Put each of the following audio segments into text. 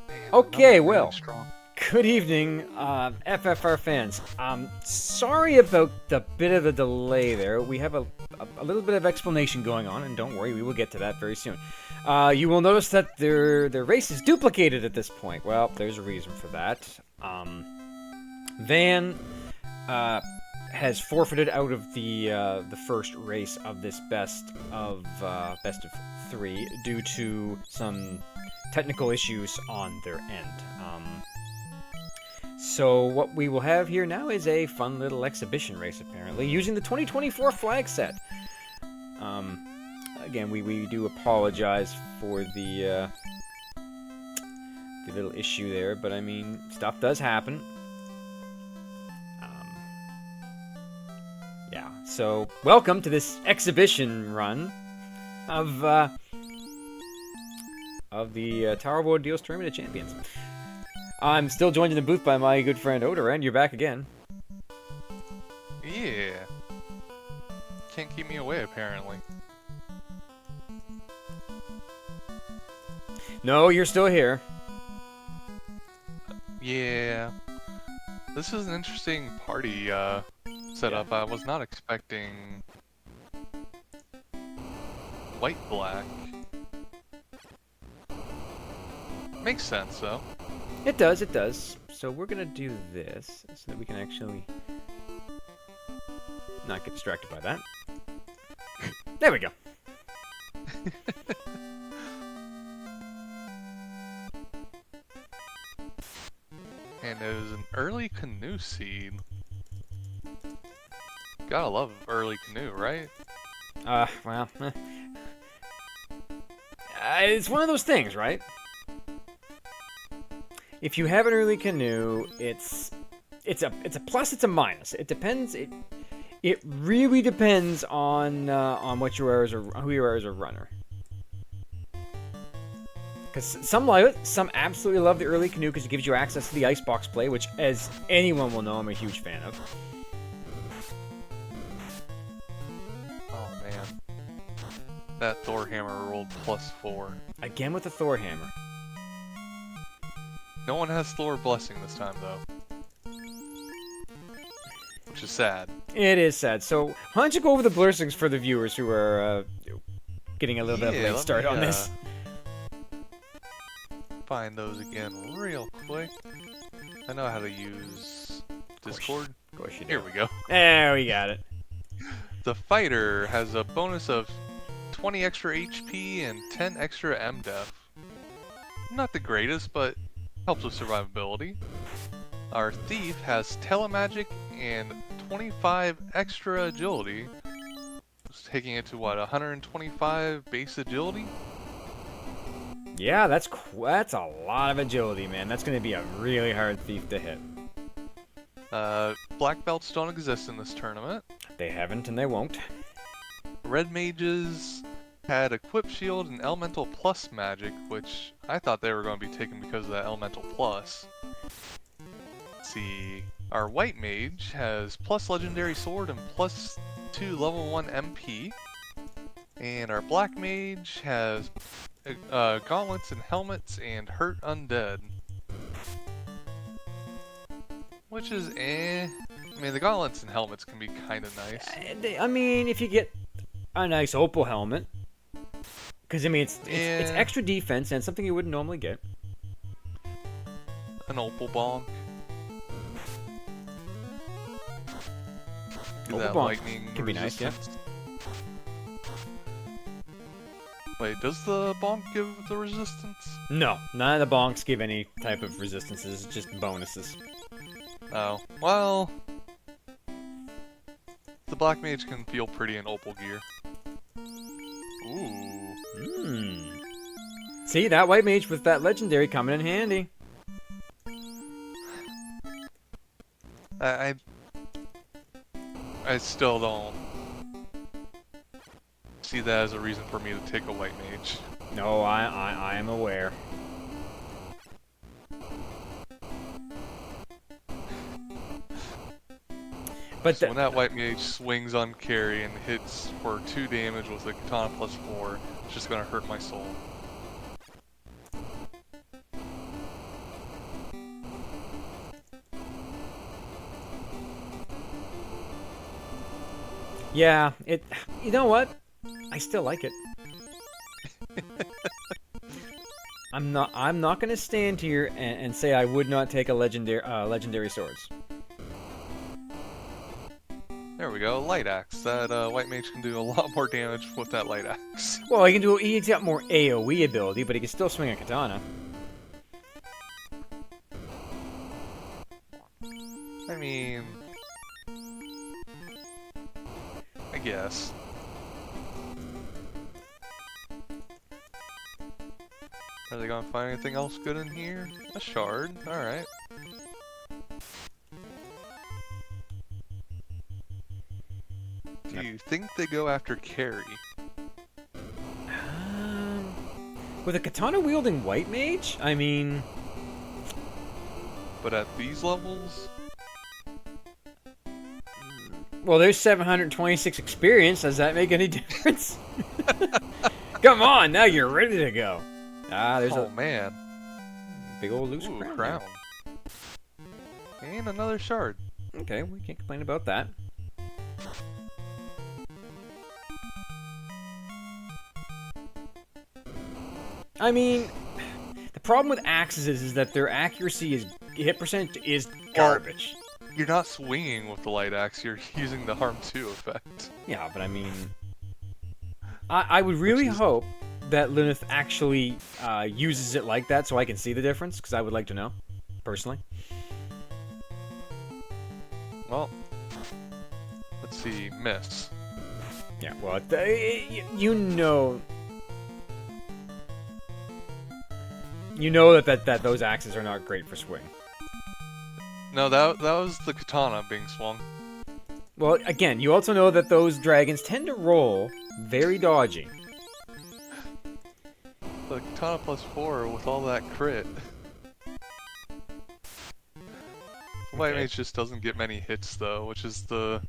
Man, Okay, really well, strong. good evening, FFR fans. Sorry about the bit of a delay there. We have a little bit of explanation going on, and don't worry, we will get to that very soon. You will notice that their race is duplicated at this point. Well, there's a reason for that. Vaan has forfeited out of the first race of this best of 3 due to some technical issues on their end. So what we will have here now is a fun little exhibition race, apparently, using the 2024 flag set. Again, we do apologize for the little issue there, but I mean, stuff does happen. Yeah, so welcome to this exhibition run of the Tower of Ordeals Tournament of Champions. I'm still joined in the booth by my good friend Odor, and you're back again. Yeah. Can't keep me away, apparently. No, you're still here. Yeah. This is an interesting party setup. I was not expecting white-black. Makes sense, though. It does, it does. So we're gonna do this so that we can actually not get distracted by that. There we go. And it was an early canoe seed. Gotta love early canoe, right? Well, it's one of those things, right? If you have an early canoe, it's a plus, it's a minus. It depends. It really depends on what you are as who you are as a runner. Because some love it, some absolutely love the early canoe because it gives you access to the icebox play, which, as anyone will know, I'm a huge fan of. Oh man. That Thor hammer rolled +4. Again with the Thor hammer. No one has Thor blessing this time, though. Which is sad. It is sad. So why don't you go over the blessings for the viewers who are getting a little bit of a late start on this. Find those again real quick. I know how to use Discord. Of course you do. Here we go. There we got it. The fighter has a bonus of 20 extra HP and 10 extra MDef. Not the greatest, but helps with survivability. Our thief has telemagic and 25 extra agility, taking it to what, 125 base agility? Yeah, that's a lot of agility, man. That's going to be a really hard thief to hit. Black belts don't exist in this tournament. They haven't and they won't. Red mages had Equip Shield and Elemental Plus magic, which I thought they were going to be taken because of that Elemental Plus. Let's see. Our white mage has plus Legendary Sword and +2 level 1 MP. And our black mage has gauntlets and helmets and hurt undead. Which is eh. I mean, the gauntlets and helmets can be kind of nice. I mean, if you get a nice opal helmet. Because, I mean, it's extra defense and something you wouldn't normally get. An opal bonk. Opal That bonk lightning can be nice, yeah. resistance. Wait, does the bonk give the resistance? No, none of the bonks give any type of resistances, just bonuses. Oh, well... The black mage can feel pretty in opal gear. Ooh. See, that white mage with that legendary coming in handy. I still don't see that as a reason for me to take a white mage. No, I am aware. But So when that white mage swings on carry and hits for 2 damage with a katana +4, it's just gonna hurt my soul. yeah, you know what? I still like it. I'm not gonna stand here and say I would not take a legendary swords. There we go, light axe. That white mage can do a lot more damage with that light axe. Well, he's got more AoE ability, but he can still swing a katana. I mean, I guess. Are they gonna find anything else good in here? A shard, alright. Do you think they go after carry? With a katana wielding white mage, I mean, But at these levels? well, there's 726 experience. Does that make any difference? Come on, now you're ready to go. Ah, there's a man. big old loose Ooh, crown. crown. And another shard. Okay, we can't complain about that. I mean, the problem with axes is that their accuracy hit percentage is garbage. You're not swinging with the light axe, you're using the harm 2 effect. Yeah, but I mean, I would really hope that Luneth actually uses it like that so I can see the difference, because I would like to know, personally. Well, let's see, miss. Yeah, well, you know... You know that those axes are not great for swing. No, that was the katana being swung. Well, again, you also know that those dragons tend to roll very dodgy. The katana +4 with all that crit. White mage just doesn't get many hits though, which is the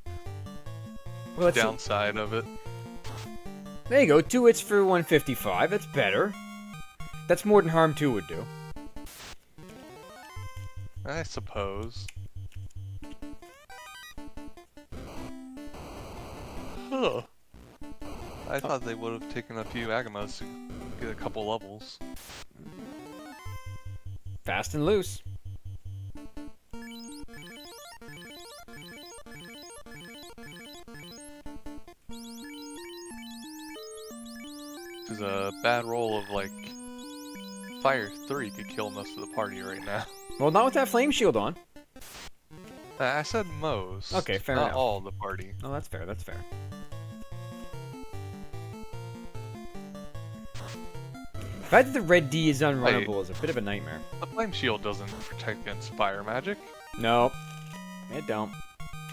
downside of it. There you go, 2 hits for 155, that's better. That's more than harm 2 would do. I suppose. Huh. I thought they would have taken a few Agamas to get a couple levels. Fast and loose. This is a bad roll of like Fire 3 could kill most of the party right now. Well, not with that flame shield on. I said most. Okay, fair not enough. all the party. Oh, that's fair, that's fair. The fact that the red D is unrunnable is a bit of a nightmare. The flame shield doesn't protect against fire magic. No, it don't.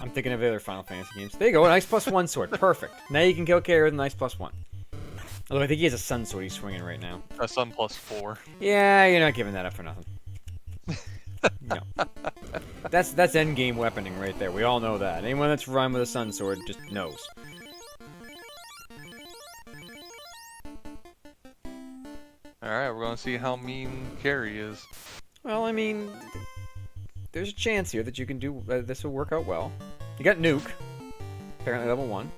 I'm thinking of other Final Fantasy games. There you go, a nice +1 sword. Perfect. Now you can kill carry with a nice +1. Although I think he has a sun sword he's swinging right now. A sun +4. Yeah, you're not giving that up for nothing. No. That's endgame weaponing right there. We all know that. Anyone that's run with a sun sword just knows. Alright, we're gonna see how mean carry is. Well, I mean, there's a chance here that you can do this will work out well. You got Nuke, apparently level 1.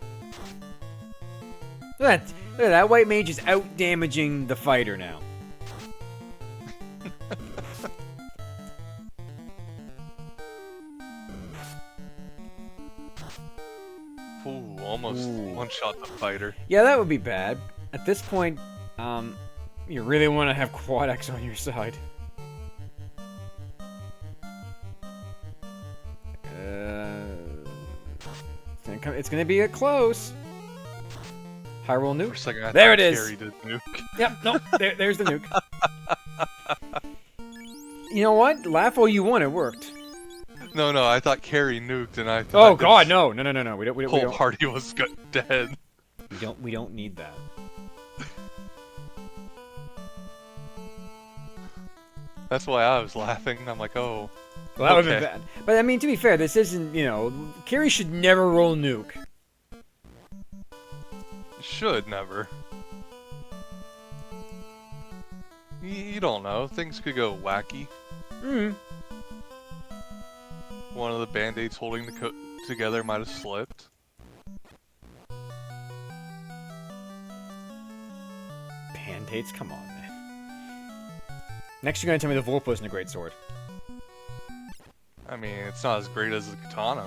Look at that white mage is out damaging the fighter now. Ooh, almost one-shot the fighter. Yeah, that would be bad. At this point, you really want to have Quad X on your side. It's gonna be a close. High roll nuke. For a second, I there thought it is. Carry did nuke. Yep, no, there's the nuke. You know what? Laugh all you want, it worked. No, I thought carry nuked, and I thought oh god, no. We don't. Whole party was dead. We don't need that. That's why I was laughing. I'm like, oh, Well, that would have been bad. But I mean, to be fair, this isn't, you know, Carrie should never roll nuke. Should never. You don't know. Things could go wacky. One of the band-aids holding the together might have slipped. Band-aids? Come on, man. Next you're gonna tell me the Vorpal isn't a great sword. I mean, it's not as great as the katana.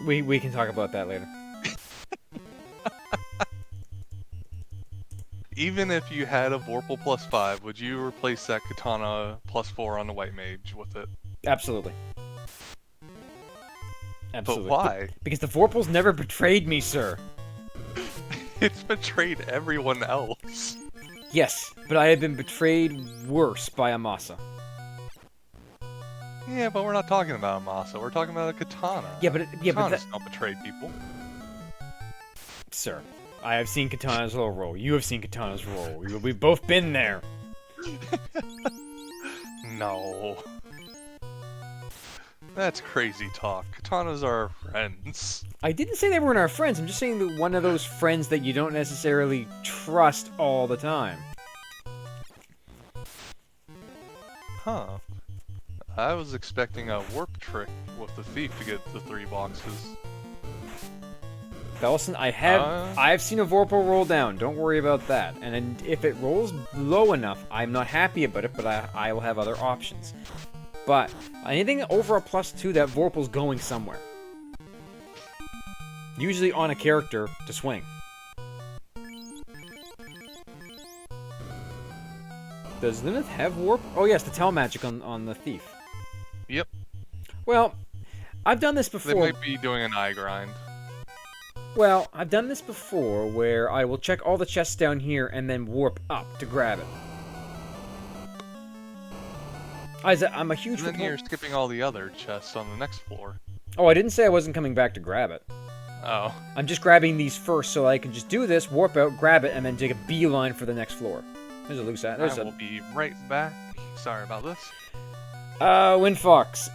We can talk about that later. Even if you had a Vorpal +5, would you replace that katana +4 on the white mage with it? Absolutely. Absolutely. But why? Because the Vorpal's never betrayed me, sir. It's betrayed everyone else. Yes, but I have been betrayed worse by Amasa. Yeah, but we're not talking about Amasa. We're talking about a katana. Yeah, but Katanas don't betray people. Sir, I have seen katanas roll. You have seen katanas roll. We've both been there. No. That's crazy talk. Katanas are our friends. I didn't say they weren't our friends. I'm just saying that one of those friends that you don't necessarily trust all the time. Huh. I was expecting a warp trick with the thief to get the 3 boxes. Bellison, I've seen a Vorpal roll down. Don't worry about that. And if it rolls low enough, I'm not happy about it, but I will have other options. But anything over a +2, that Vorpal's going somewhere. Usually on a character to swing. Does Luneth have warp? Oh yes, the tell magic on the thief. Yep. Well, I've done this before. They might be doing an eye grind. Well, I've done this before where I will check all the chests down here and then warp up to grab it. I'm a huge And then you're skipping all the other chests on the next floor. Oh, I didn't say I wasn't coming back to grab it. Oh. I'm just grabbing these first so I can just do this, warp out, grab it, and then take a beeline for the next floor. There's a loose ad. I will be right back. Sorry about this. Windfox.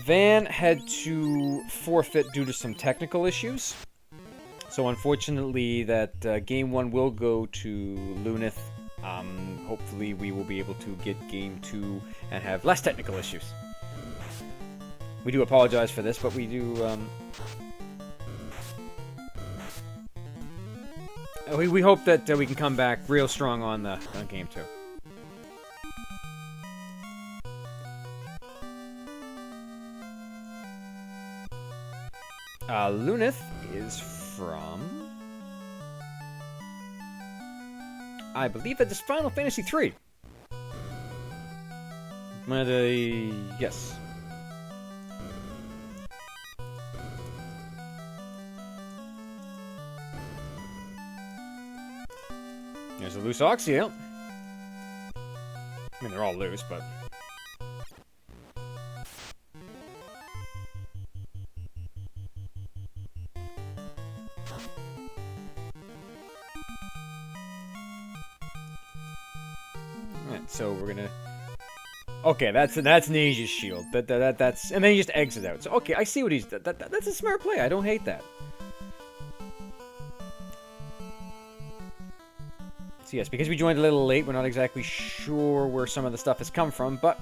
Vaan had to forfeit due to some technical issues. So unfortunately, that game 1 will go to Luneth. Hopefully we will be able to get game 2 and have less technical issues. We do apologize for this, but we do, we hope that we can come back real strong on game 2. Luneth is from... I believe that is Final Fantasy III. One of the... yes. There's a loose Oxyale. I mean, they're all loose, but... Alright, so we're gonna... Okay, that's an Asia's shield. That's... And then he just exits out. So, okay, I see what he's... That's a smart play. I don't hate that. So yes, because we joined a little late, we're not exactly sure where some of the stuff has come from, but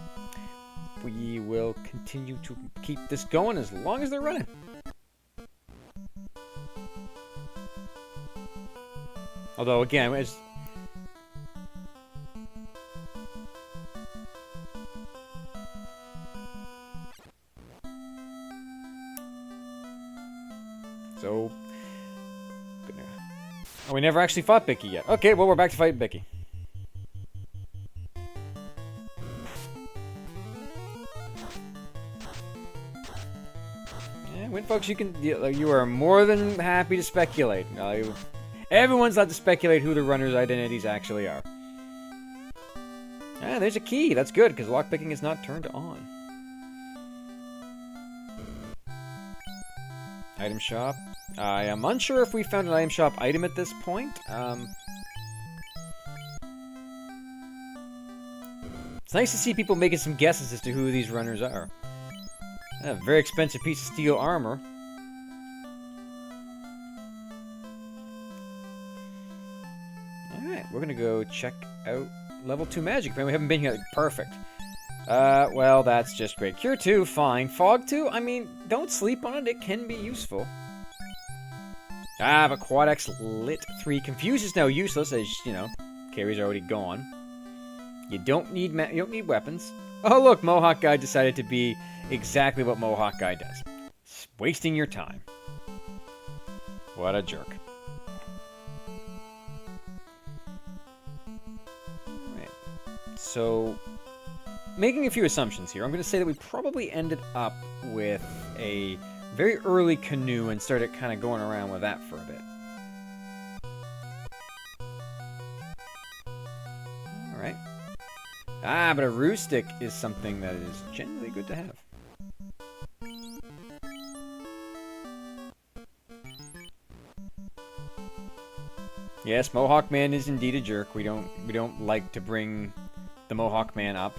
we will continue to keep this going as long as they're running. Although, again, as... So... Oh, we never actually fought Bicky yet. Okay, well, we're back to fight Bicky. Yeah, Windfox, you are more than happy to speculate. Everyone's allowed to speculate who the runner's identities actually are. Ah, there's a key. That's good, because lockpicking is not turned on. Item shop. I am unsure if we found an item shop item at this point. It's nice to see people making some guesses as to who these runners are. A very expensive piece of steel armor. Alright, we're gonna go check out level 2 magic. We haven't been here. Perfect. Well, that's just great. Cure 2, fine. Fog 2, I mean, don't sleep on it. It can be useful. Ah, but Quad X Lit 3. Confuse is now useless, as, you know, carry's already gone. You don't need weapons. Oh, look, Mohawk Guy decided to be exactly what Mohawk Guy does. It's wasting your time. What a jerk. Alright. So, making a few assumptions here, I'm going to say that we probably ended up with a very early canoe and started kind of going around with that for a bit. Alright. Ah, but a roo stick is something that is generally good to have. Yes, Mohawk Man is indeed a jerk. We don't like to bring the Mohawk Man up.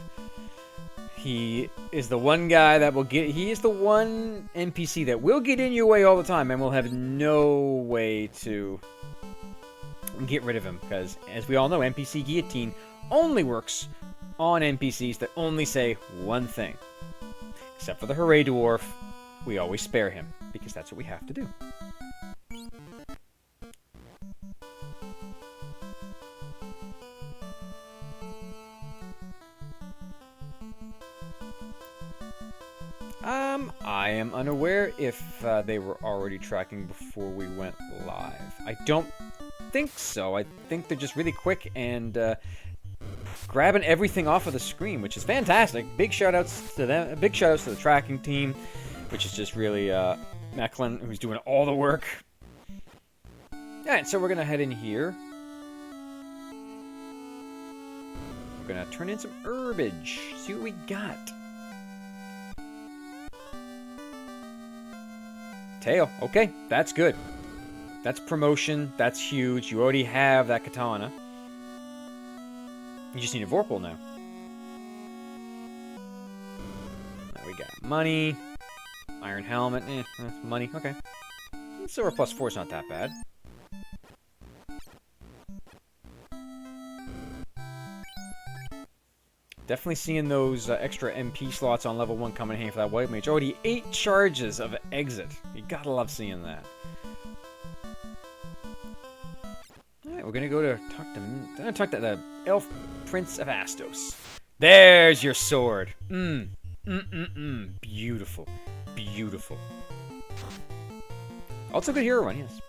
He is the one guy that will get... He is the one NPC that will get in your way all the time and will have no way to get rid of him. Because, as we all know, NPC Guillotine only works on NPCs that only say one thing. Except for the Hooray Dwarf, we always spare him. Because that's what we have to do. I am unaware if they were already tracking before we went live. I don't think so. I think they're just really quick and grabbing everything off of the screen, which is fantastic. Big shoutouts to them. Big shoutouts to the tracking team, which is just really Mecklin, who's doing all the work. Alright, so we're gonna head in here. We're gonna turn in some herbage. See what we got. Tail. Okay, that's good. That's promotion. That's huge. You already have that katana. You just need a Vorpal now. We got money. Iron helmet. That's money. Okay. Silver plus 4 is not that bad. Definitely seeing those extra MP slots on level 1 coming in handy for that white mage. Already 8 charges of exit. You gotta love seeing that. Alright, we're gonna go to talk to the Elf Prince of Astos. There's your sword. Beautiful. Beautiful. Also good hero run, yes.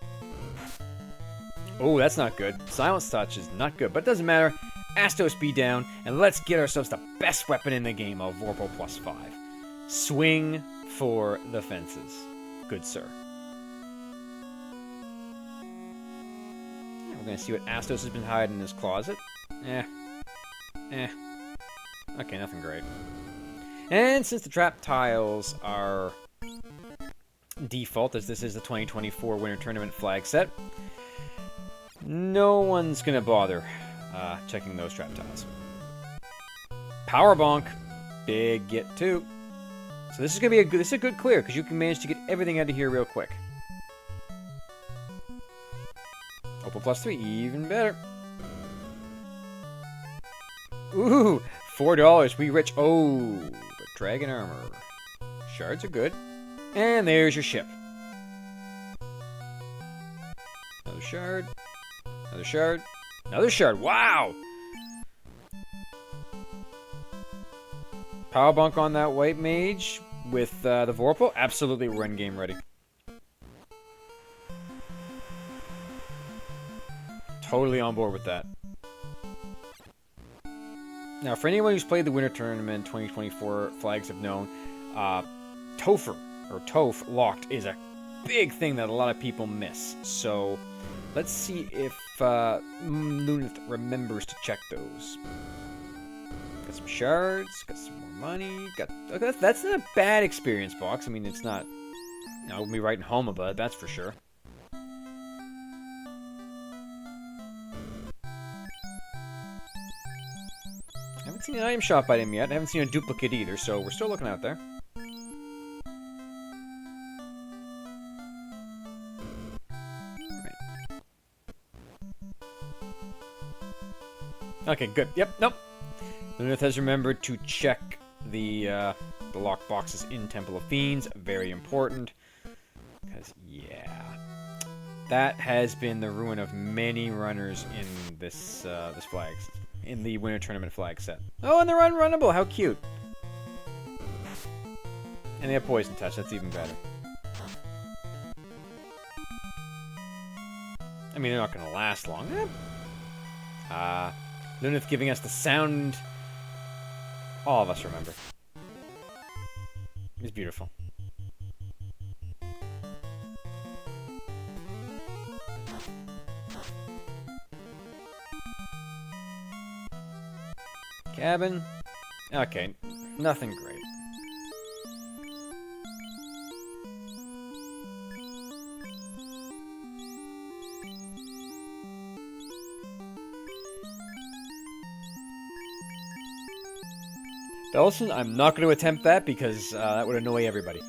Oh, that's not good. Silence Touch is not good, but it doesn't matter. Astos be down, and let's get ourselves the best weapon in the game of Vorpal plus 5. Swing for the fences. Good sir. Yeah, we're gonna see what Astos has been hiding in his closet. Okay, nothing great. And since the trap tiles are default, as this is the 2024 Winter Tournament flag set, no one's gonna bother checking those trap tiles. Power bonk, big get 2. So this is gonna be a good clear because you can manage to get everything out of here real quick. Opal plus 3, even better. Ooh, $4. We rich. Oh, but dragon armor. Shards are good. And there's your ship. Another shard. Another shard. Another shard. Wow! Power bunk on that white mage with the Vorpal. Absolutely, we're in game ready. Totally on board with that. Now, for anyone who's played the Winter Tournament 2024 flags have known, Topher, or Toph locked, is a big thing that a lot of people miss. So, let's see if Luneth remembers to check those. Got some shards, got some more money, okay, that's not a bad experience box. I mean, it's not, you know, we'll be writing home about it, that's for sure. I haven't seen I am shot by him yet. I haven't seen a duplicate either, so we're still looking out there. Okay, good. Yep, nope. Luneth has remembered to check the lock boxes in Temple of Fiends. Very important. Because, yeah. That has been the ruin of many runners in this flag, in the Winter Tournament flag set. Oh, and they're unrunnable. How cute. And they have Poison Touch. That's even better. I mean, they're not going to last long. Luneth giving us the sound all of us remember. It's beautiful. Cabin. Okay, nothing great. Bellison, I'm not going to attempt that because that would annoy everybody.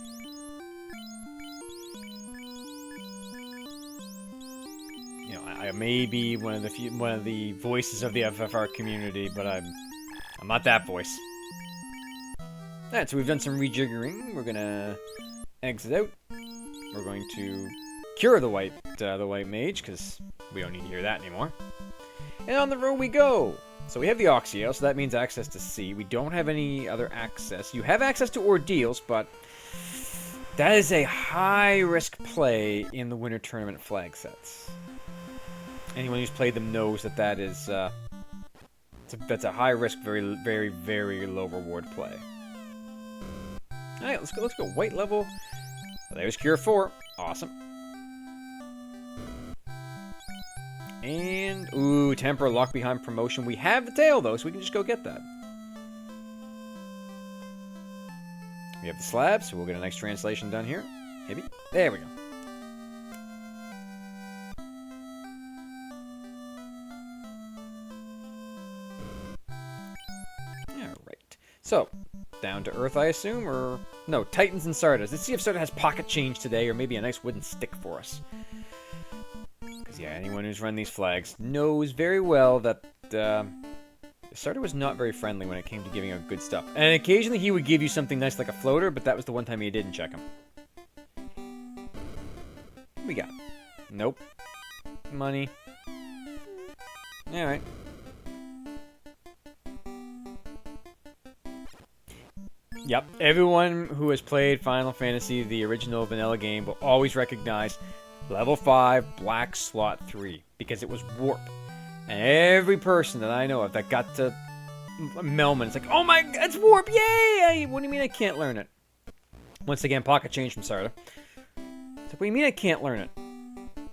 You know, I may be one of the voices of the FFR community, but I'm not that voice. Alright, so we've done some rejiggering. We're gonna exit out. We're going to cure the white mage because we don't need to hear that anymore. And on the road we go. So we have the Oxyale, so that means access to C. We don't have any other access. You have access to Ordeals, but that is a high-risk play in the Winter Tournament flag sets. Anyone who's played them knows that that is that's a high-risk, very, very, very low-reward play. All right, let's go. White level. There's Cure 4. Awesome. And, ooh, Temper lock behind promotion. We have the tail, though, so we can just go get that. We have the slab, so we'll get a nice translation done here. Maybe. There we go. Alright. So, down to Earth, I assume, or... No, Titans and Sardas. Let's see if Sarda has pocket change today, or maybe a nice wooden stick for us. Yeah, anyone who's run these flags knows very well that Sarda was not very friendly when it came to giving out good stuff. And occasionally he would give you something nice like a floater, but that was the one time he didn't check him. What we got? Nope. Money. Alright. Yep, everyone who has played Final Fantasy, the original vanilla game, will always recognize Level 5, Black Slot 3, because it was warp. And every person that I know of that got to Melman, it's like, oh my, it's warp, yay! What do you mean I can't learn it? Once again, pocket change from Sarda. So, what do you mean I can't learn it?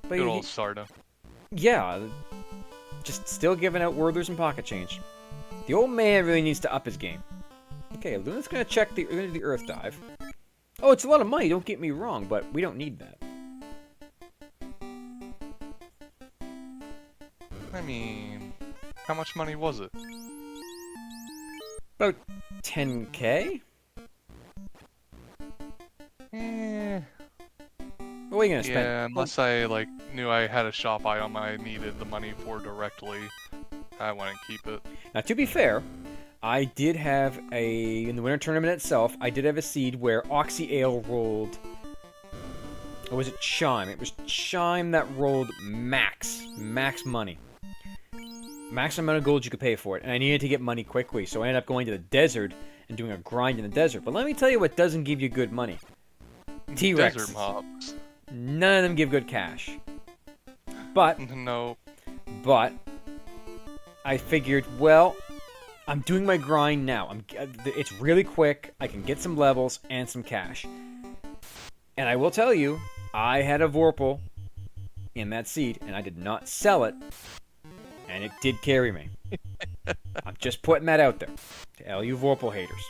But good old Sarda. Yeah, just still giving out Worthers and pocket change. The old man really needs to up his game. Okay, Luneth's gonna check the Earth Dive. Oh, it's a lot of money, don't get me wrong, but we don't need that. I mean, how much money was it? About 10K? Eh. What are you gonna spend? Yeah, unless I knew I had a shop item I needed the money for directly, I wouldn't keep it. Now, to be fair, I did have in the Winter Tournament itself, I did have a seed where Oxyale rolled... Or was it Chime? It was Chime that rolled max money. Max amount of gold you could pay for it, and I needed to get money quickly, so I ended up going to the desert and doing a grind in the desert. But let me tell you what doesn't give you good money. T-Rex. Desert mobs. None of them give good cash. But... No. But... I figured, well... I'm doing my grind now. It's really quick. I can get some levels and some cash. And I will tell you, I had a Vorpal in that seed, and I did not sell it. And it did carry me. I'm just putting that out there to all you Vorpal haters.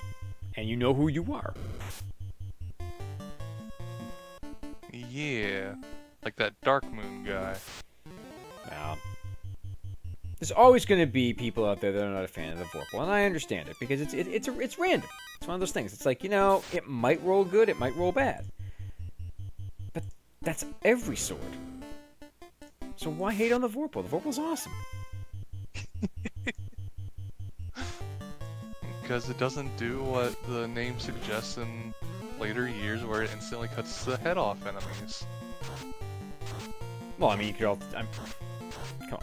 And you know who you are. Yeah. Like that Dark Moon guy. There's always going to be people out there that are not a fan of the Vorpal, and I understand it because it's random. It's one of those things. It's like, you know, it might roll good, it might roll bad. But that's every sword. So why hate on the Vorpal? The Vorpal's awesome. Because it doesn't do what the name suggests in later years, where it instantly cuts the head off enemies. Well, I mean, you could all... Come on.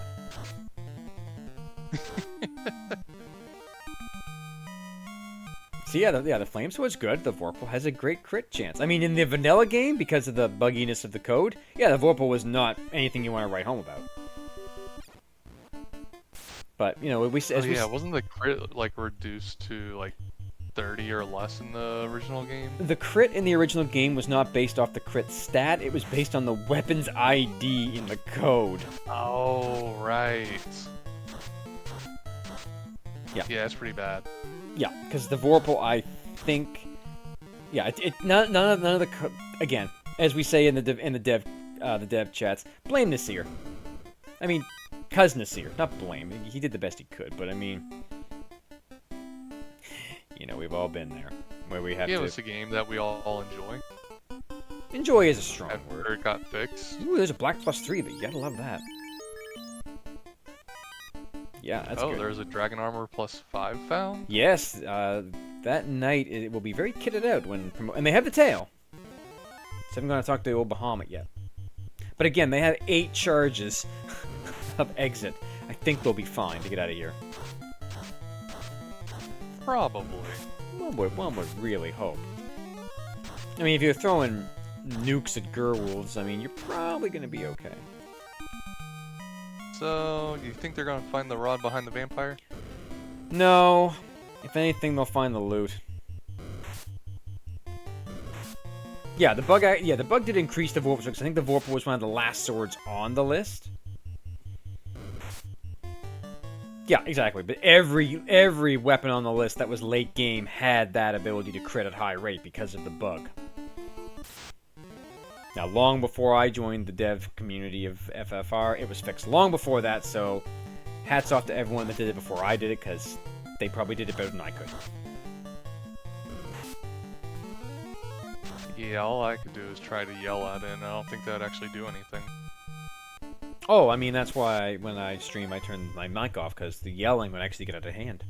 So yeah, the Flame Sword's good. The Vorpal has a great crit chance. I mean, in the vanilla game, because of the bugginess of the code, yeah, the Vorpal was not anything you want to write home about. But, you know, wasn't the crit, like, reduced to, like, 30 or less in the original game? The crit in the original game was not based off the crit stat, it was based on the weapon's ID in the code. Oh, right. Yeah. Yeah, it's pretty bad. Yeah, because the Vorpal, I think... Yeah, none of the... Again, as we say in the dev chats, blame Nasir. I mean, cuz Nasir, not blame. He did the best he could, but I mean... You know, we've all been there, where we have to... Yeah, it's a game that we all enjoy. Enjoy is a strong word. After it got fixed. Ooh, there's a black +3, but you gotta love that. Yeah, that's good. Oh, there's a Dragon Armor +5 found? Yes, that knight, it will be very kitted out when... And they have the tail. So I haven't gone to talk to the old Bahamut yet. But again, they have 8 charges of exit. I think they'll be fine to get out of here. Probably. One would really hope. I mean, if you're throwing nukes at Gerwolves, I mean, you're probably going to be okay. So, do you think they're going to find the rod behind the vampire? No. If anything, they'll find the loot. Yeah, the bug did increase the Vorpal, because I think the Vorpal was one of the last swords on the list. Yeah, exactly. But every weapon on the list that was late game had that ability to crit at high rate because of the bug. Now, long before I joined the dev community of FFR, it was fixed long before that, so hats off to everyone that did it before I did it, because they probably did it better than I could. Yeah, all I could do is try to yell at it, and I don't think that would actually do anything. Oh, I mean, that's why when I stream, I turn my mic off, because the yelling would actually get out of hand.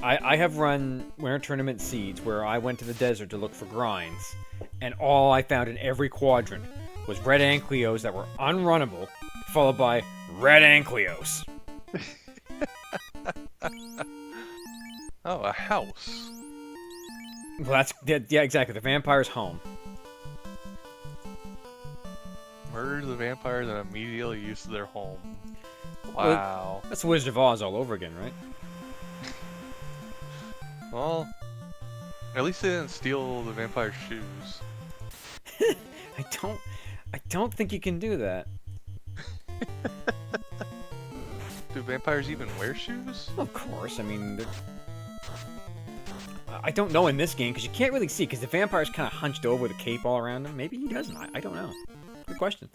I have run Winter Tournament Seeds where I went to the desert to look for grinds, and all I found in every quadrant was red Ankylos that were unrunnable, followed by red Ankylos. Oh, a house. Well, yeah, exactly. The vampire's home. Murder the vampires and immediately use their home. Wow. Well, that's Wizard of Oz all over again, right? Well, at least they didn't steal the vampire's shoes. I don't think you can do that. Do vampires even wear shoes? Of course, I mean... I don't know in this game, because you can't really see, because the vampire's kind of hunched over with a cape all around him. Maybe he doesn't, I don't know. Good question.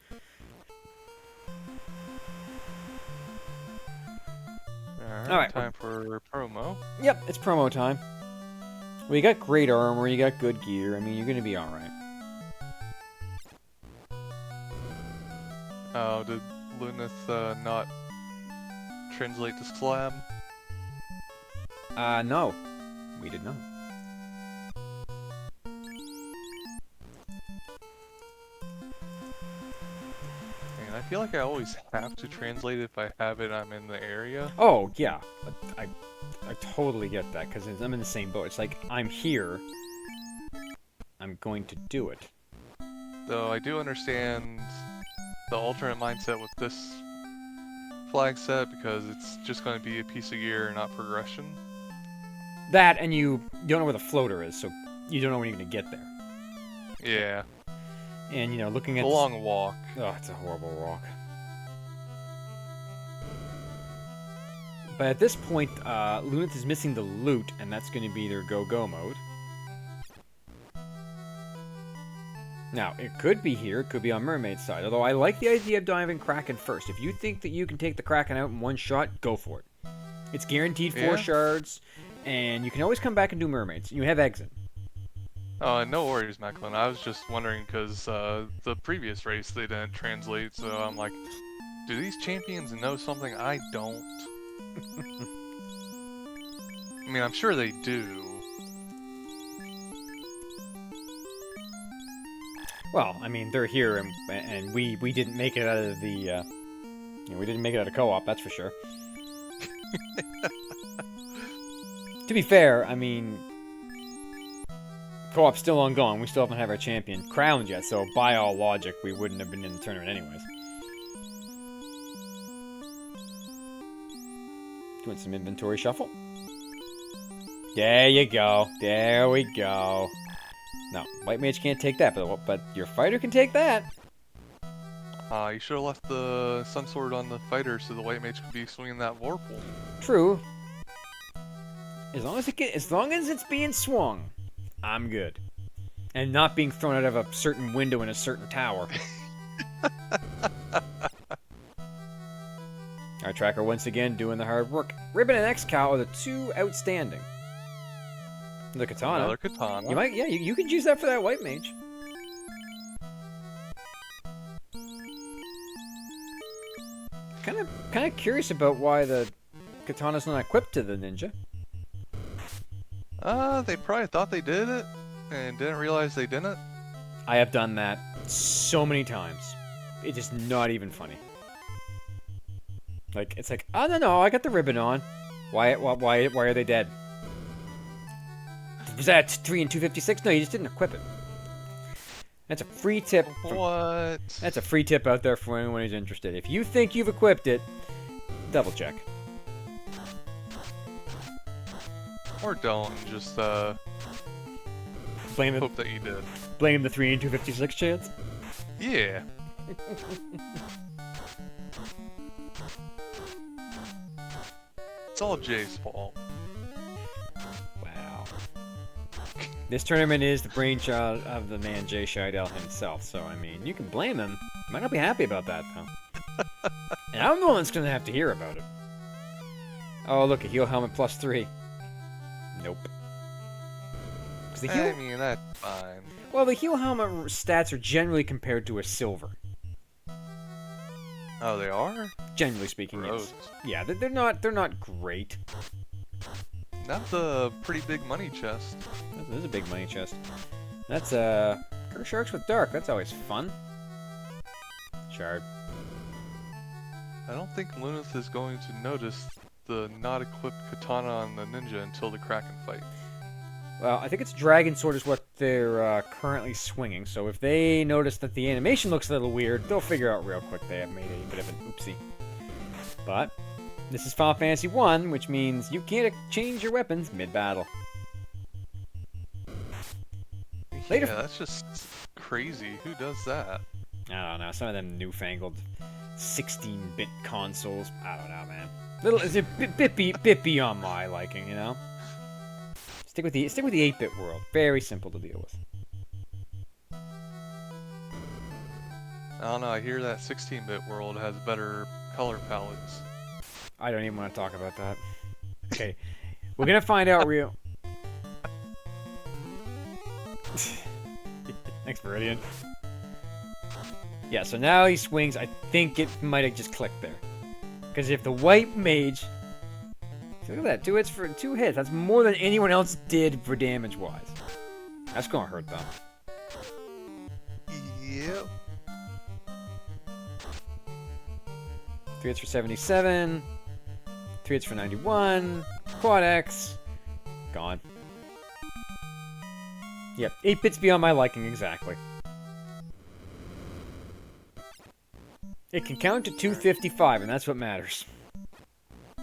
Alright. Time for promo. Yep, it's promo time. Well, you got great armor, you got good gear, I mean, you're gonna be alright. Oh, did Luneth not translate to slab? No. We did not. And I feel like I always have to translate it if I have it, I'm in the area. Oh, yeah. I totally get that, because I'm in the same boat. It's like, I'm here. I'm going to do it. Though I do understand the alternate mindset with this flag set, because it's just going to be a piece of gear and not progression. That, and you don't know where the floater is, so you don't know when you're going to get there. Yeah. And, you know, looking at... It's a long walk. Oh, it's a horrible walk. But at this point, Luneth is missing the loot, and that's going to be their go-go mode. Now, it could be here, it could be on Mermaid's side. Although I like the idea of diving Kraken first. If you think that you can take the Kraken out in one shot, go for it. It's guaranteed 4 shards, and you can always come back and do Mermaids. You have exit. No worries, Macklin. I was just wondering because the previous race they didn't translate, so I'm like, do these champions know something I don't? I mean, I'm sure they do. Well, I mean, they're here, and we didn't make it out of the, we didn't make it out of co-op, that's for sure. To be fair, I mean, co-op's still ongoing. We still haven't had our champion crowned yet, so by all logic, we wouldn't have been in the tournament anyways. Doing some inventory shuffle. There you go. There we go. No, White Mage can't take that, but your fighter can take that. You should have left the Sun Sword on the fighter so the White Mage could be swinging that Vorpal. True. As long as it's being swung, I'm good. And not being thrown out of a certain window in a certain tower. Our tracker once again doing the hard work. Ribbon and X-Cow are the 2 outstanding. The katana. Another katana. You might, yeah, you could use that for that White Mage. Kind of curious about why the katana's not equipped to the ninja. They probably thought they did it and didn't realize they didn't. I have done that so many times. It is not even funny. Like, it's like, oh no, I got the ribbon on. Why are they dead? Was that 3 and 256? No, you just didn't equip it. That's a free tip. What? That's a free tip out there for anyone who's interested. If you think you've equipped it, double check. Or don't, just blame hope that you did. Blame the 3 and 256 chance? Yeah. It's all Jay's fault. Wow. This tournament is the brainchild of the man Jay Scheidel himself, so I mean, you can blame him. He might not be happy about that, though. And I'm the one that's gonna have to hear about it. Oh, look, a heal helmet +3. Nope. I mean, that's fine. Well, the heal helmet stats are generally compared to a silver. Oh, they are? Generally speaking, yes. Yeah, they're not great. That's a pretty big money chest. That is a big money chest. That's Curse Sharks with Dark. That's always fun. Shard. I don't think Luneth is going to notice the not equipped katana on the ninja until the Kraken fight. Well, I think it's Dragon Sword is what they're currently swinging, so if they notice that the animation looks a little weird, they'll figure out real quick they have made a bit of an oopsie. But this is Final Fantasy 1, which means you can't change your weapons mid-battle. Yeah, that's just crazy. Who does that? I don't know. Some of them newfangled 16-bit consoles. I don't know, man. It's a bit beyond my liking, you know. Stick with the 8-bit world. Very simple to deal with. I don't know. I hear that 16-bit world has better color palettes. I don't even want to talk about that. Okay, we're gonna find out real. Thanks, Viridian. Yeah, so now he swings. I think it might have just clicked there. Because if the White Mage... Look at that, 2 hits for 2 hits. That's more than anyone else did for damage-wise. That's gonna hurt, though. Yep. 3 hits for 77. 3 hits for 91. Quad X. Gone. Yep, 8 bits beyond my liking, exactly. It can count to 255, and that's what matters.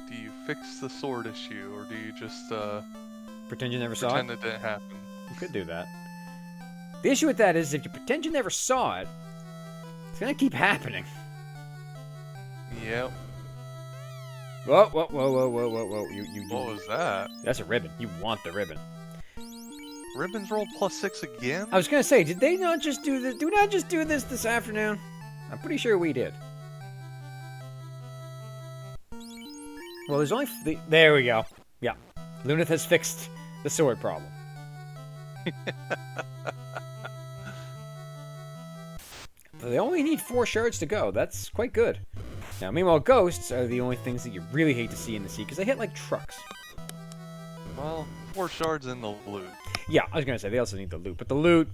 Do you fix the sword issue, or do you just pretend you never saw it? Pretend it didn't happen. You could do that. The issue with that is if you pretend you never saw it, it's gonna keep happening. Yep. Whoa. You, what was that? That's a ribbon. You want the ribbon. Ribbons rolled +6 again? I was gonna say, did they not just do this? Do we not just do this afternoon? I'm pretty sure we did. Well, there's only... there we go. Yeah. Luneth has fixed the sword problem. They only need 4 shards to go. That's quite good. Now, meanwhile, ghosts are the only things that you really hate to see in the sea, because they hit like trucks. Well, 4 shards in the loot. Yeah, I was gonna say, they also need the loot, but the loot...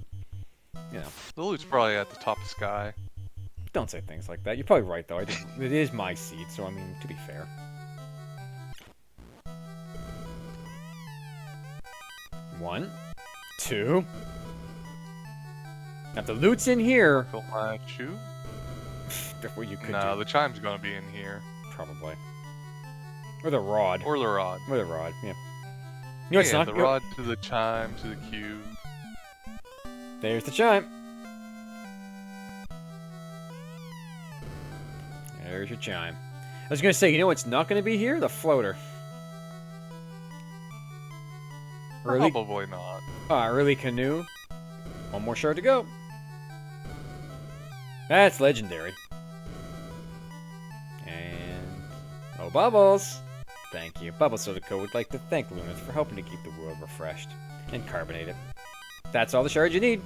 You know. The loot's probably at the top of the sky. Don't say things like that. You're probably right, though. It is my seed, so I mean, to be fair. One, two. Now, if the loot's in here... Fill my shoe? Well, you could No, do. the chime's gonna be in here. Probably. Or the rod. Or the rod. Or the rod, yeah. You know, it's not... the rod to the chime, to the cube. There's the chime. There's your chime. I was gonna say, you know what's not gonna be here? The floater. Early... Probably not. Early canoe. One more shard to go. That's legendary. And... oh, Bubbles! Thank you. Bubbles Soda Co. would like to thank Luneth for helping to keep the world refreshed and carbonated. That's all the shards you need.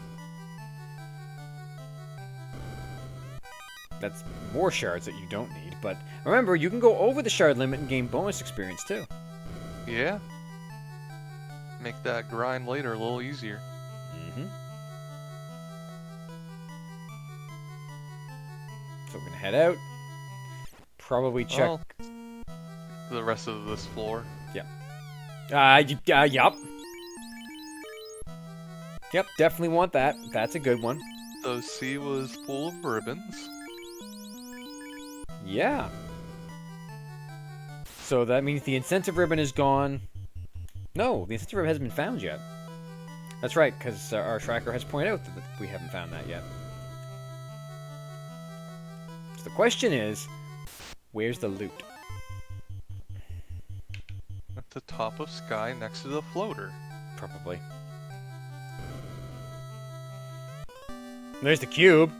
That's more shards that you don't need, but remember, you can go over the shard limit and gain bonus experience too. Yeah. Make that grind later a little easier. Mm-hmm. So we're gonna head out. Probably check... well, the rest of this floor. Yup. Yep, definitely want that. That's a good one. The sea was full of ribbons. Yeah. So that means the incentive ribbon is gone. No, the incentive ribbon hasn't been found yet. That's right, because our tracker has pointed out that we haven't found that yet. So the question is, where's the loot? At the top of sky next to the floater. Probably. There's the cube.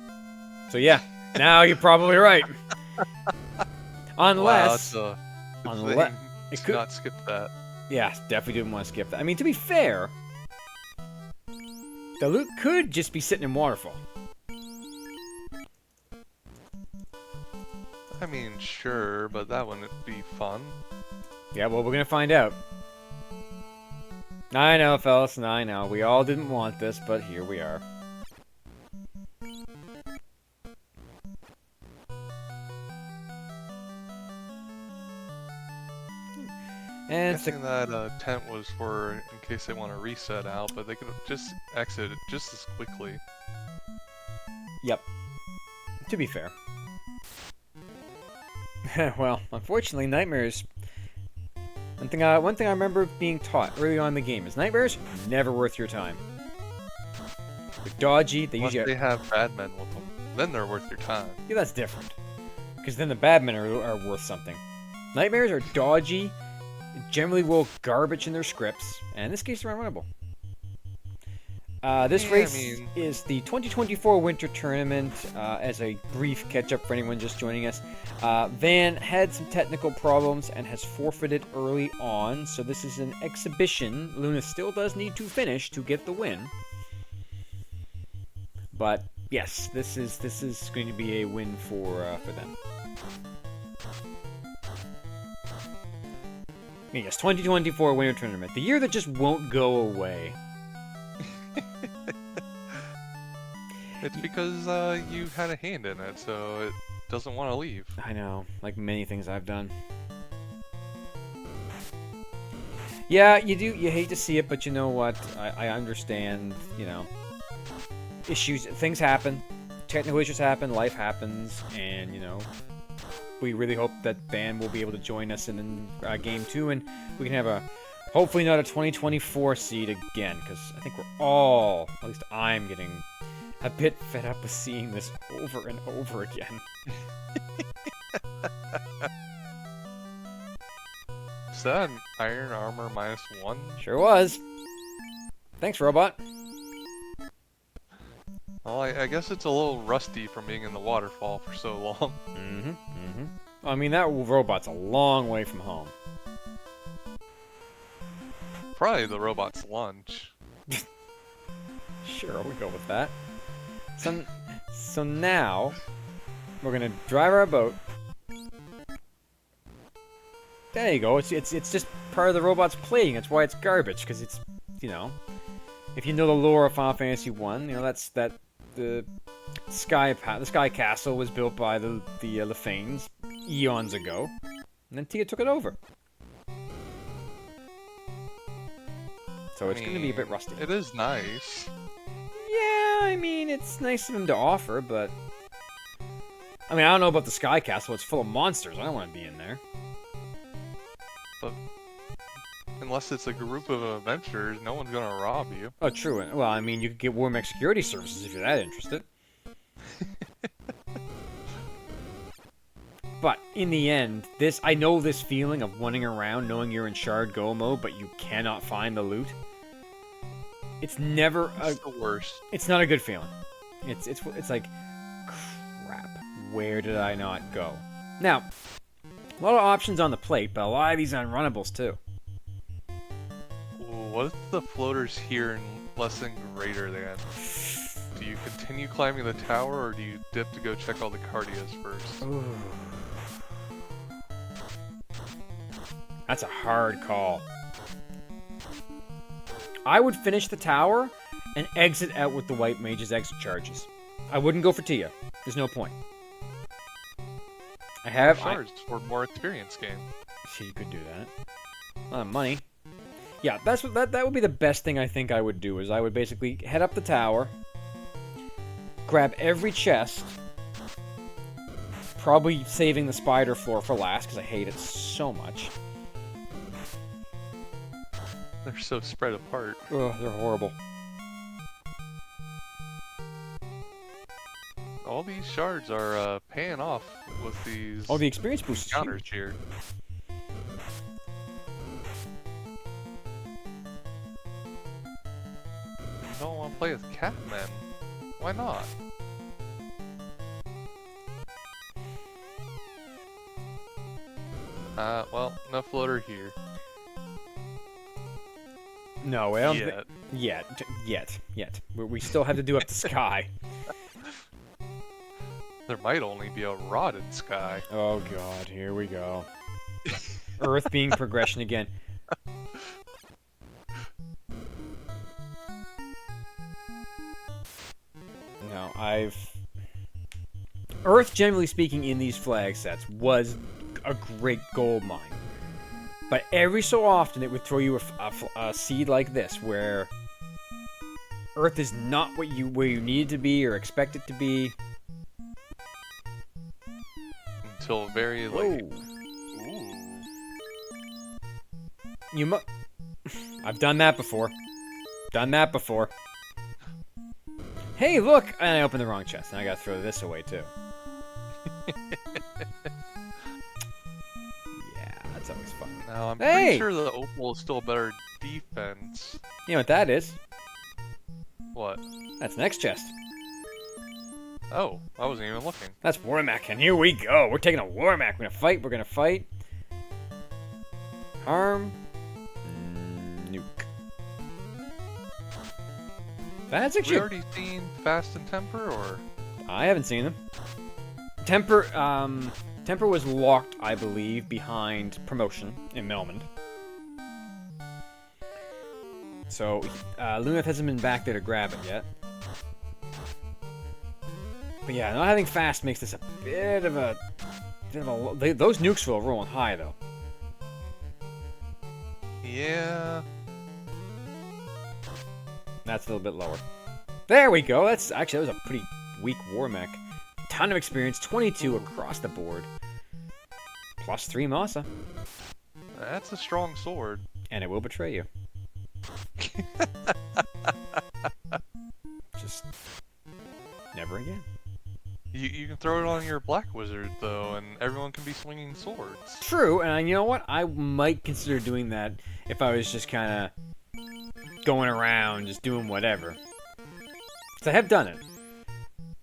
So yeah, now you're probably right. Unless... wow, unless... it could not skip that. Yeah, definitely didn't want to skip that. I mean, to be fair, the loot could just be sitting in Waterfall. I mean, sure, but that wouldn't be fun. Yeah, well, we're gonna find out. I know, fellas, I know. We all didn't want this, but here we are. And guessing that tent was for in case they want to reset out, but they could just exit it just as quickly. Yep. To be fair. Well, unfortunately, nightmares. One thing I remember being taught early on in the game is nightmares are never worth your time. They're dodgy. They Unless usually they have bad men with them, then they're worth your time. Yeah, that's different. Because then the bad men are worth something. Nightmares are dodgy. Generally will garbage in their scripts, and in this case they're unrunnable. This race is the 2024 Winter Tournament. As a brief catch-up for anyone just joining us, Vaan had some technical problems and has forfeited early on, so this is an exhibition. Luneth still does need to finish to get the win. But yes, this is going to be a win for them. Yes, 2024 Winter Tournament. The year that just won't go away. It's because you had a hand in it, so it doesn't want to leave. I know, like many things I've done. Yeah, you hate to see it, but you know what? I understand, you know. Issues, things happen. Technical issues happen, life happens, and, you know, we really hope that Vaan will be able to join us in Game 2, and we can have a, hopefully not a 2024 seed again, because I think we're all, at least I'm getting a bit fed up with seeing this over and over again. Is that an iron armor -1? Sure was. Thanks, robot. Well, I guess it's a little rusty from being in the waterfall for so long. I mean, that robot's a long way from home. Probably the robot's lunch. Sure, we'll go with that. So now, we're gonna drive our boat. There you go. It's just part of the robot's plating. That's why it's garbage, because it's, you know, if you know the lore of Final Fantasy 1, you know the sky castle was built by the Fiends eons ago, and then Tia took it over. So it's going to be a bit rusty. It is nice. Yeah, I mean, it's nice of him to offer, but I mean, I don't know about the sky castle. It's full of monsters. I don't want to be in there. But unless it's a group of adventurers, no one's gonna rob you. Oh, true. Well, I mean, you could get Warmac security services if you're that interested. But in the end, I know this feeling of running around knowing you're in Shard Go mode, but you cannot find the loot. It's never It's the worst. It's not a good feeling. It's like, crap. Where did I not go? Now, a lot of options on the plate, but a lot of these unrunnables too. What if the floaters here in less than greater than? Do you continue climbing the tower, or do you dip to go check all the cardias first? Ooh. That's a hard call. I would finish the tower and exit out with the White Mage's exit charges. I wouldn't go for Tia. There's no point. I have shards for more experience game. See, you could do that. A lot of money. Yeah, that's what that would be the best thing I think I would do. Is I would basically head up the tower, grab every chest, probably saving the spider floor for last because I hate it so much. They're so spread apart. Ugh, they're horrible. All these shards are paying off with these. Oh, the experience boost counters here. I don't want to play with Catmen. Why not? Well, no floater here. No, I don't Yet. We still have to do up the sky. There might only be a rotted sky. Oh god, here we go. Earth being progression again. No, Earth, generally speaking, in these flag sets was a great gold mine. But every so often it would throw you a seed like this, where Earth is not where you need it to be or expect it to be. Until very late. Ooh. I've done that before. Hey, look! And I opened the wrong chest, and I gotta throw this away too. That's always fun. Now, I'm pretty sure the Opal is still better defense. You know what that is? What? That's next chest. Oh, I wasn't even looking. That's Warmac, and here we go. We're taking a Warmac. We're gonna fight. Harm. Nuke. That's actually... Have we already seen Fast and Temper, or...? I haven't seen them. Temper was locked, I believe, behind Promotion in Melmond. So, Luneth hasn't been back there to grab it yet. But yeah, not having Fast makes this a bit of a... Those nukes feel rolling high, though. Yeah... That's a little bit lower. There we go! That was a pretty weak Warmac. Ton of experience, 22 across the board. Plus 3 Masa. That's a strong sword. And it will betray you. Just never again. You can throw it on your Black Wizard, though, and everyone can be swinging swords. True, and you know what? I might consider doing that if I was just kind of going around, just doing whatever. So I have done it.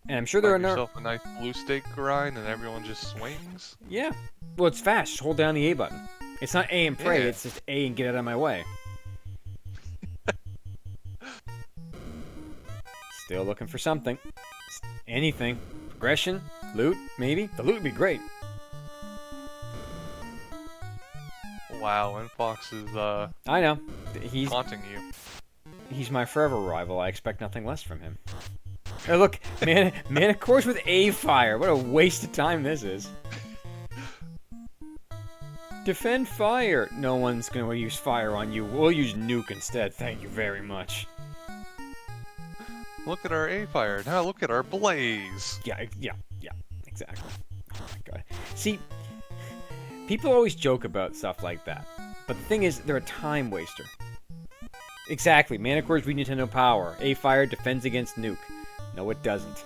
And I'm sure there are Find yourself a nice blue stake grind and everyone just swings. Yeah. Well, it's fast. Just hold down the A button. It's not A and pray, Yeah. it's just A and get out of my way. Still looking for something. Anything. Progression? Loot? Maybe? The loot would be great. Wow, Infox is I know. He's taunting you. He's my forever rival. I expect nothing less from him. Oh, look, mana cores with A fire. What a waste of time this is. Defend fire. No one's going to use fire on you. We'll use nuke instead. Thank you very much. Look at our A fire. Now look at our blaze. Yeah, exactly. Oh my god. See, people always joke about stuff like that. But the thing is, they're a time waster. Exactly. Mana cores read Nintendo Power. A fire defends against nuke. No, it doesn't.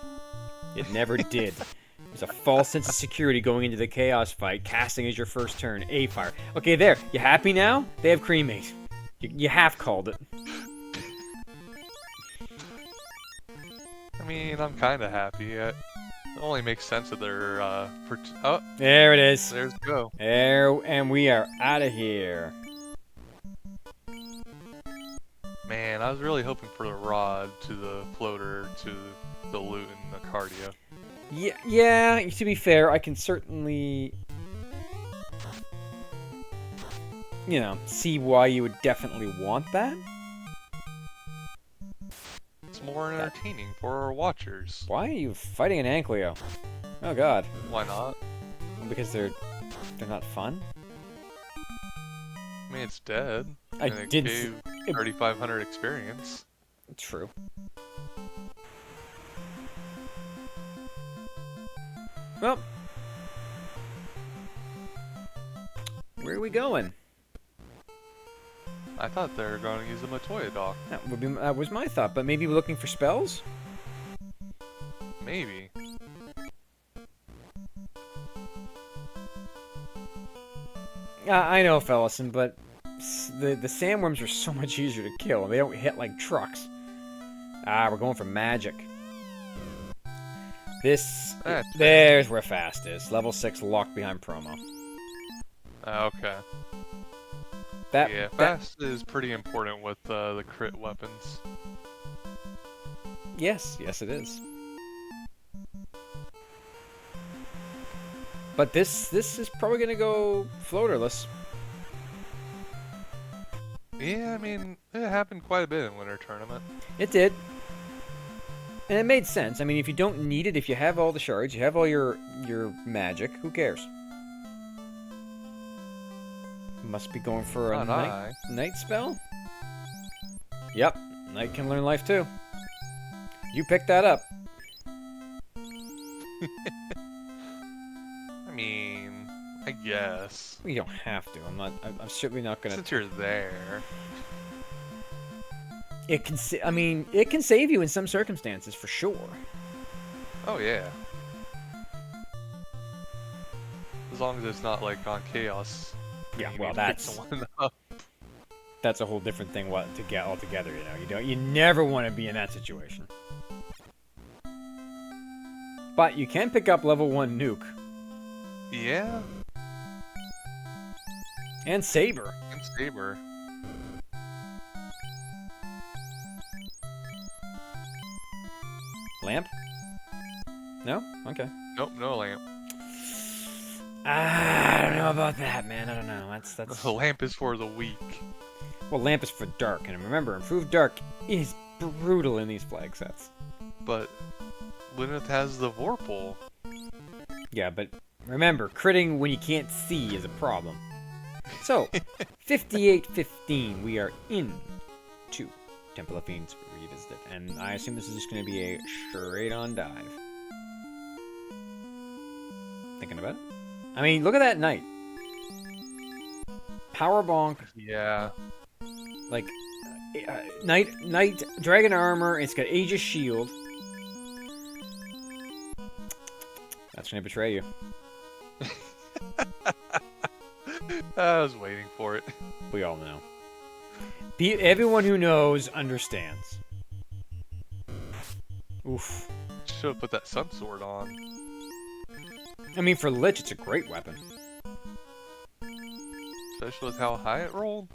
It never did. There's a false sense of security going into the chaos fight. Casting is your first turn. A fire. Okay, there. You happy now? They have cremate. You half called it. I mean, I'm kind of happy. It only makes sense that they're oh, There it is. there's go. There, and we are out of here. Man, I was really hoping for the rod to the floater to the loot and the cardio. Yeah, to be fair, I can certainly, see why you would definitely want that. It's more entertaining for our watchers. Why are you fighting an Ankylo? Oh god. Why not? Because they're not fun? I mean, it's dead. I and it did gave 3,500 experience. True. Well, where are we going? I thought they were going to use a Matoya dock. That was my thought, but maybe we're looking for spells? Maybe. I know, Fellison, but the sandworms are so much easier to kill. They don't hit like trucks. We're going for magic. There's where fast is. Level 6 locked behind promo. Okay. Yeah, fast is pretty important with the crit weapons. Yes, it is. But this is probably gonna go floaterless. Yeah, I mean, it happened quite a bit in Winter Tournament. It did. And it made sense. I mean, if you don't need it, if you have all the shards, you have all your magic, who cares? Must be going for a night spell? Yep, Night can learn life too. You picked that up. I mean, I guess. You don't have to. I'm certainly not gonna. Since you're there. It can. It can save you in some circumstances for sure. Oh yeah. As long as it's not like on chaos. Yeah, well, that's a whole different thing. What to get altogether, you never want to be in that situation. But you can pick up level 1 nuke. Yeah. And saber. Lamp? No? Okay. Nope, no lamp. I don't know about that, man. I don't know. That's The lamp is for the weak. Well, lamp is for dark, and remember, improved dark is brutal in these flag sets. But Luneth has the Vorpal. Yeah, but remember, critting when you can't see is a problem. So, 58-15, we are in to Temple of Fiends Revisited, and I assume this is just going to be a straight-on dive. Thinking about it? I mean, look at that knight. Power bonk. Yeah. Like, knight, dragon armor. It's got Aegis shield. That's gonna betray you. I was waiting for it. We all know. Everyone who knows understands. Oof. Should have put that sun sword on. I mean, for Lich, it's a great weapon. Especially with how high it rolled.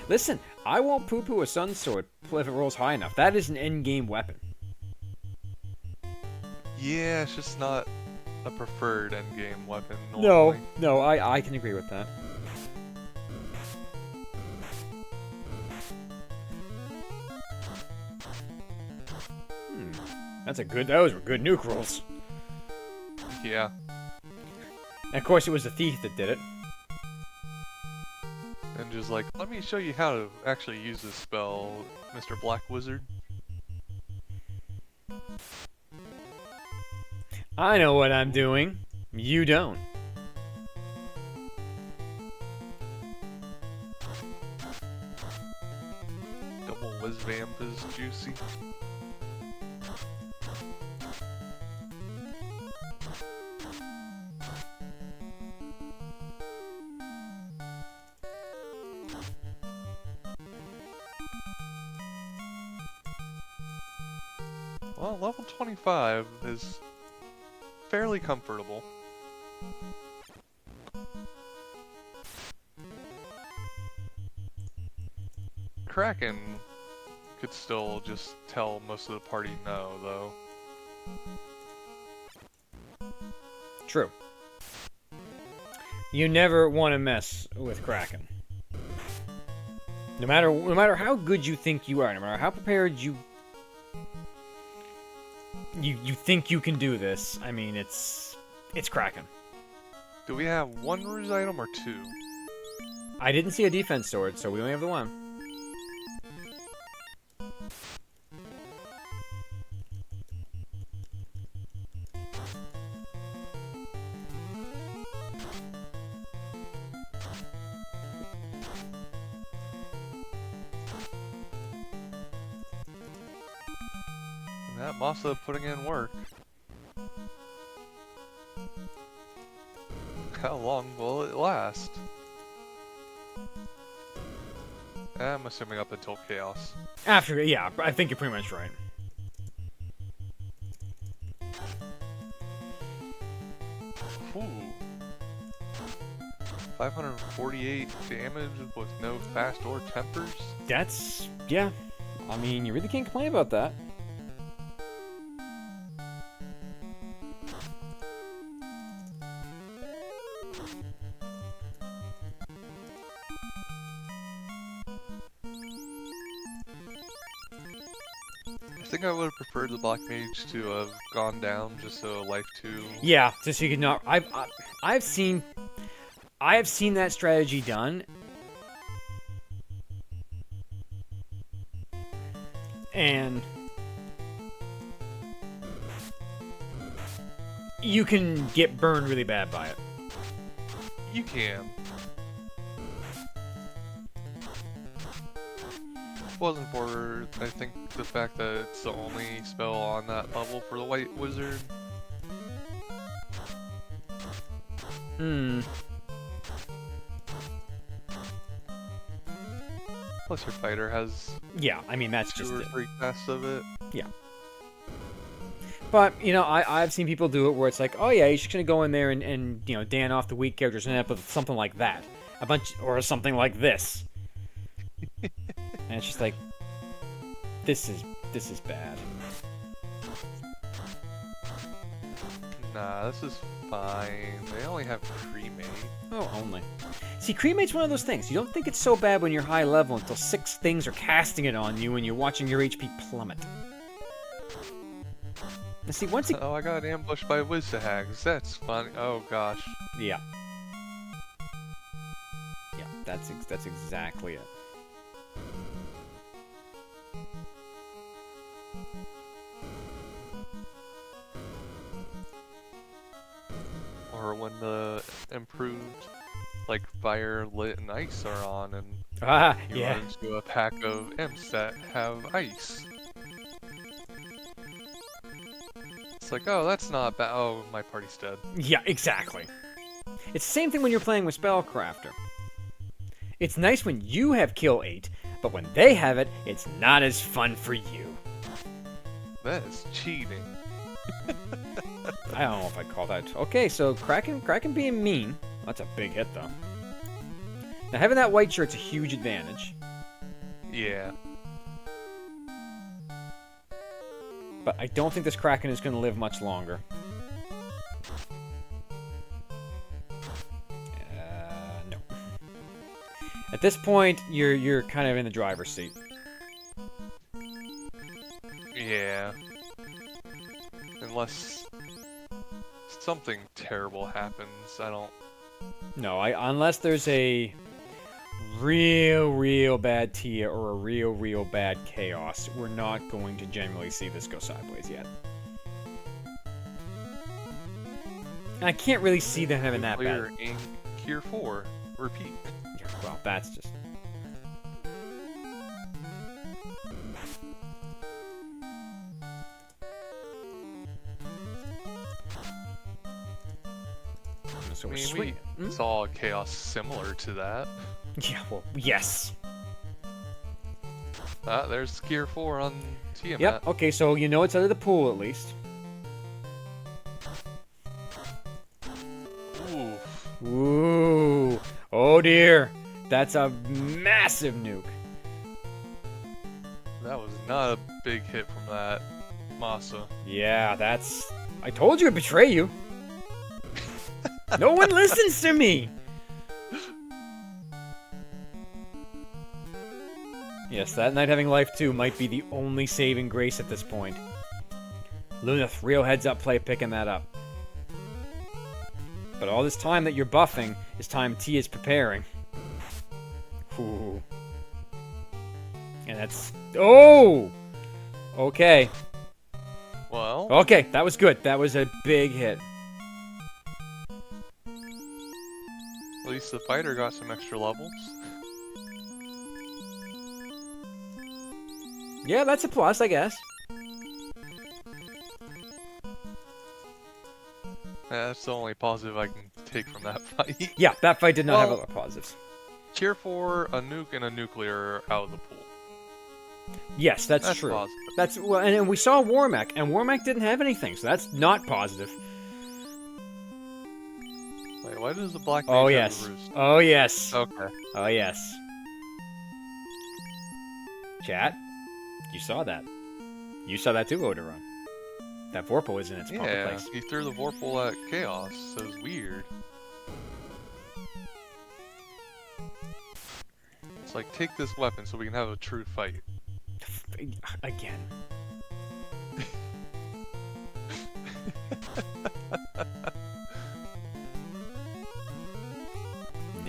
Listen, I won't poo-poo a sun sword if it rolls high enough. That is an endgame weapon. Yeah, it's just not a preferred endgame weapon normally. No, I can agree with that. Those were good nuke rolls. Yeah. And of course, it was the thief that did it. And just like, let me show you how to actually use this spell, Mr. Black Wizard. I know what I'm doing. You don't. Double Whiz Vamp is juicy. Well, level 25 is fairly comfortable. Kraken could still just tell most of the party no, though. True. You never want to mess with Kraken. No matter how good you think you are, no matter how prepared you think you can do this, I mean, it's Kraken. Do we have one rouge item or two? I didn't see a defense sword, so we only have the one. That Masa putting in work. How long will it last? I'm assuming up until Chaos. After, yeah, I think you're pretty much right. Ooh. 548 damage with no fast or tempers? That's, yeah. I mean, you really can't complain about that. I think I would have preferred the Black Mage to have gone down just so life 2. Yeah, just so you could not. I've seen that strategy done, and you can get burned really bad by it. You can. Wasn't for, I think, the fact that it's the only spell on that level for the White Wizard. Plus your fighter has Yeah, I mean, that's 2 just or it. 3 casts of it. Yeah. But, you know, I've seen people do it where it's like, oh yeah, you're just gonna go in there and you know, Dan off the weak characters and end up with something like that. Or something like this. And it's just like, this is bad. Nah, this is fine. They only have cremate. Oh, only. See, cremate's one of those things. You don't think it's so bad when you're high level until 6 things are casting it on you and you're watching your HP plummet. Now, see, once it... Oh, I got ambushed by Wizzahags. That's fun. Oh gosh. Yeah. Yeah, that's exactly it. Or when the improved, like, fire, lit, and ice are on, and you yeah. run into a pack of imps that have ice. It's like, oh, that's not bad. Oh, my party's dead. Yeah, exactly. It's the same thing when you're playing with Spellcrafter. It's nice when you have kill 8, but when they have it, it's not as fun for you. That is cheating. I don't know if I'd call that. Okay, so Kraken being mean. That's a big hit, though. Now, having that white shirt's a huge advantage. Yeah. But I don't think this Kraken is going to live much longer. No. At this point, you're kind of in the driver's seat. Yeah. Unless something terrible happens, I don't... No, unless there's a real bad Tia or a real bad Chaos, we're not going to generally see this go sideways yet. And I can't really see them having that bad. In Gear 4. Repeat. Yeah, well, that's just... So I we're mean, swinging. we saw chaos similar to that. Yeah, well, yes. There's Gear 4 on Tiamat. Yep, okay, so you know it's out of the pool at least. Oof. Ooh. Oh dear. That's a massive nuke. That was not a big hit from that Masa. Yeah, that's... I told you I'd betray you. No one listens to me. Yes, that Night Having Life 2 might be the only saving grace at this point. Luneth, real heads up play picking that up. But all this time that you're buffing is time T is preparing. Ooh. And that's... Oh! Okay. Well... Okay, that was good. That was a big hit. At least the fighter got some extra levels. Yeah, that's a plus, I guess. That's the only positive I can take from that fight. Yeah, that fight did not have a lot of positives. Cheer for a nuke and a nuclear out of the pool. Yes, that's true. Positive. That's well, and we saw Warmac, and Warmac didn't have anything, so that's not positive. Wait, why does the black mage Oh have yes. a roost? Oh yes. Okay. Oh yes. Chat, you saw that. You saw that too, Odoron. That Vorpal was in its proper Yeah, place. he threw the Vorpal at Chaos, so it was weird. It's like, take this weapon so we can have a true fight. Again.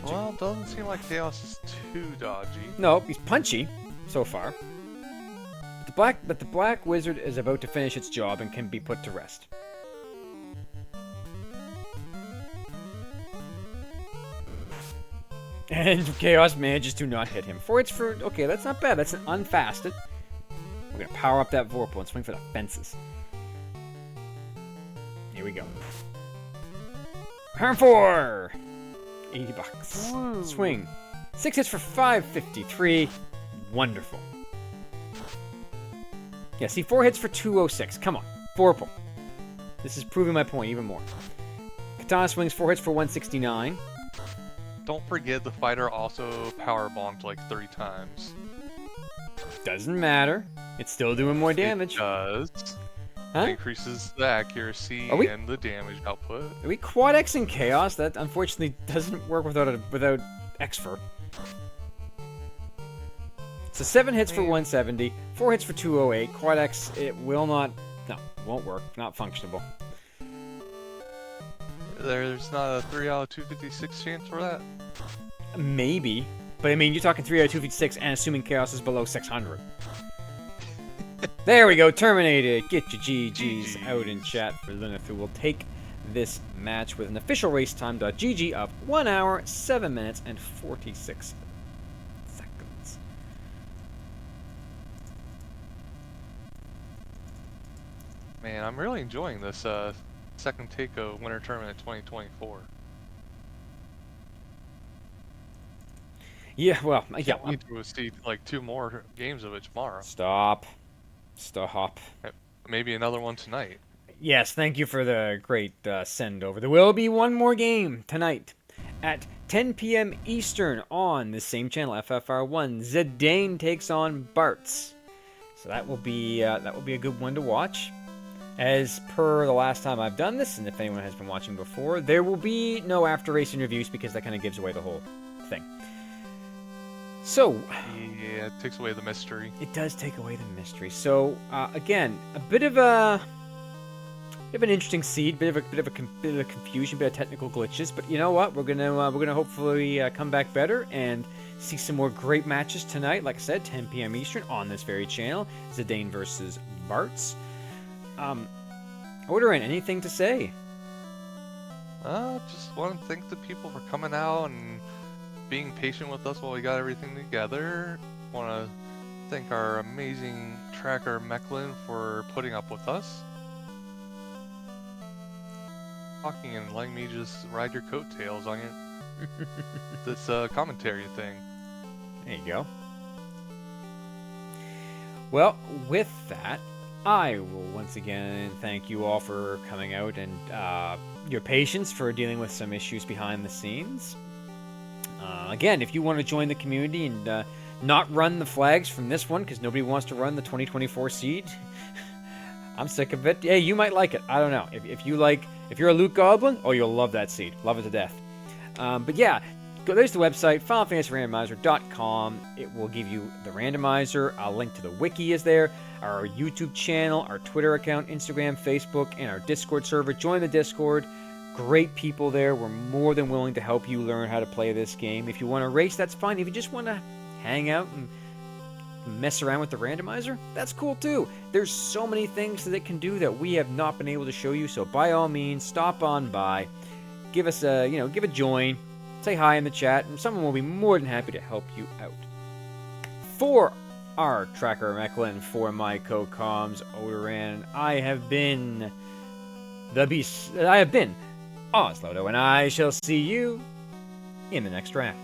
Well, it doesn't seem like Chaos is too dodgy. No, he's punchy so far. But the black wizard is about to finish its job and can be put to rest. And Chaos manages to not hit him. 4 hits for... Okay, that's not bad. That's an unfasted. We're going to power up that Vorpal and swing for the fences. Here we go. Harm 4! 80 bucks. Woo. Swing. 6 hits for 553. Wonderful. Yeah, see, 4 hits for 206. Come on. Vorpal. This is proving my point even more. Katana swings 4 hits for 169. Don't forget the fighter also power bombed like 3 times. Doesn't matter. It's still doing more damage. It does. Huh? It increases the accuracy and the damage output. Are we quad X in Chaos? That unfortunately doesn't work without Xfer. So 7 hits for 170, 4 hits for 208. Quad X, it will not... No, won't work. Not functionable. There's not a 3 out of 256 chance for that? Maybe. But I mean, you're talking 3 out of 256 and assuming Chaos is below 600. There we go, terminated. Get your GG's out in chat for Luneth, who will take this match with an official race time.gg of 1 hour, 7 minutes, and 46 seconds. Man, I'm really enjoying this second take of Winter Tournament 2024. Yeah, well, yeah. Can't wait to see like 2 more games of it tomorrow. Stop. Maybe another one tonight. Yes, thank you for the great send over. There will be one more game tonight at 10 p.m. Eastern on the same channel, FFR1. Zidane takes on Bartz. So that will be a good one to watch. As per the last time I've done this, and if anyone has been watching before, there will be no after racing reviews because that kind of gives away the whole thing. So, yeah, it takes away the mystery. It does take away the mystery. So, again, a bit of an interesting seed, bit of a confusion, bit of technical glitches. But you know what? We're gonna hopefully come back better and see some more great matches tonight. Like I said, 10 p.m. Eastern on this very channel. Zidane versus Bartz. Odoran, anything to say? Just want to thank the people for coming out and being patient with us while we got everything together. Want to thank our amazing tracker Mechlin for putting up with us. Talking and letting me just ride your coattails on this commentary thing. There you go. Well, with that, I will once again thank you all for coming out and your patience for dealing with some issues behind the scenes. Again, if you want to join the community and not run the flags from this one, because nobody wants to run the 2024 seed, I'm sick of it. Hey, you might like it. I don't know. If you're a loot goblin, oh, you'll love that seed. Love it to death. But yeah, there's the website, FinalFantasyRandomizer.com. It will give you the randomizer. A link to the wiki is there. Our YouTube channel, our Twitter account, Instagram, Facebook, and our Discord server. Join the Discord. Great people there. We're more than willing to help you learn how to play this game. If you want to race, that's fine. If you just want to hang out and mess around with the randomizer, that's cool too. There's so many things that it can do that we have not been able to show you. So by all means, stop on by, give us a give a join, say hi in the chat, and someone will be more than happy to help you out. For our tracker Mechlin, for my co-coms Odoran, I have been the Beast. I have been Oslodo, and I shall see you in the next round.